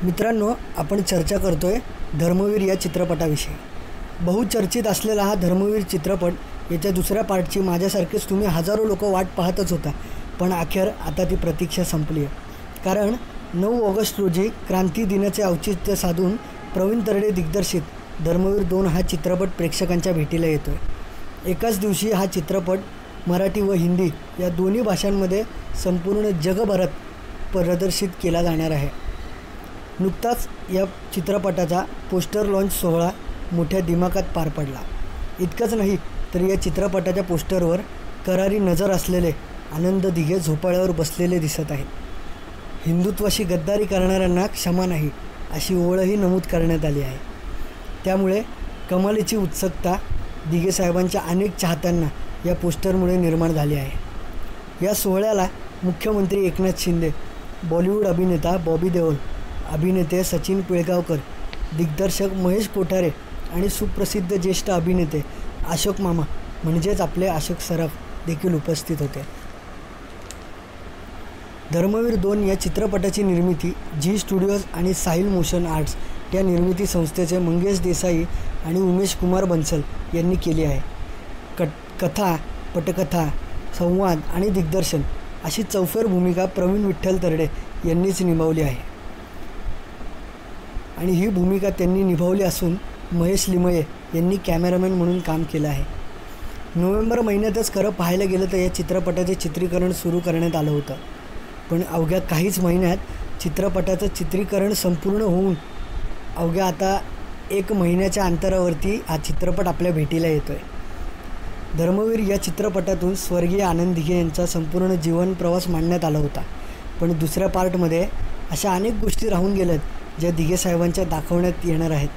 मित्रांनो, आपण चर्चा करतोय धर्मवीर या चित्रपटाविषयी। बहुचर्चित असलेला हा धर्मवीर चित्रपट याच्या दुसऱ्या पार्टची माझ्यासारखेच तुम्ही हजारो लोक वाट पाहतच होता, पण अखेर आता ती प्रतीक्षा संपली आहे। कारण 9 ऑगस्ट रोजी क्रांती दिनाचे औचित्य साधून प्रवीण तरडे दिग्दर्शित धर्मवीर 2 हा चित्रपट प्रेक्षकांच्या भेटीला येतोय। एकाच दिवशी हा चित्रपट मराठी व हिंदी या दोन्ही भाषांमध्ये संपूर्ण जगभरात प्रदर्शित केला जाणार आहे। नुकताच या चित्रपटाचा पोस्टर लॉन्च सोहळा मोठ्या दिमाखात पार पडला। इतकंच नाही तर या चित्रपटाच्या पोस्टरवर करारी नजर असलेले आनंद दिघे झोपाळ्यावर बसलेले दिसत आहेत। हिंदुत्वाशी गद्दारी करणाऱ्यांना क्षमा नाही अशी ओळही नमूद करण्यात आली आहे। त्यामुळे कमालीची उत्सुकता दिघे साहेबांच्या अनेक चाहत्यांना या पोस्टरमुळे निर्माण झाली आहे। या सोहळ्याला मुख्यमंत्री एकनाथ शिंदे, बॉलिवूड अभिनेता बॉबी देओल, अभिनेते सचिन पिळगावकर, दिग्दर्शक महेश कोठारे आणि सुप्रसिद्ध ज्येष्ठ अभिनेते अशोक मामा म्हणजेच आपले अशोक सराफ देखील उपस्थित होते। धर्मवीर 2 या चित्रपटाची निर्मिती झी स्टुडिओज आणि साहिल मोशन आर्ट्स या निर्मिती संस्थेचे मंगेश देसाई आणि उमेश कुमार बन्सल यांनी केली आहे। कथा, पटकथा, संवाद आणि दिग्दर्शन अशी चौफेर भूमिका प्रवीण विठ्ठल तरडे यांनीच निभावली आहे आणि ही भूमिका त्यांनी निभावली असून महेश लिमये यांनी कॅमेरामॅन म्हणून काम केलं आहे। नोव्हेंबर महिन्यातच खरं पाहायला गेलं तर या चित्रपटाचे चित्रीकरण सुरू करण्यात आलं होतं, पण अवघ्या काहीच महिन्यात चित्रपटाचं चित्रीकरण संपूर्ण होऊन अवघ्या आता 1 महिन्याच्या अंतरावरती हा चित्रपट आपल्या भेटीला येतोय। धर्मवीर या चित्रपटातून स्वर्गीय आनंद दिघे यांचा संपूर्ण जीवन प्रवास मांडण्यात आला होता, पण दुसऱ्या पार्टमध्ये अशा अनेक गोष्टी राहून गेल्यात ज्या दिघे साहेबांच्या दाखवण्यात येणार आहेत।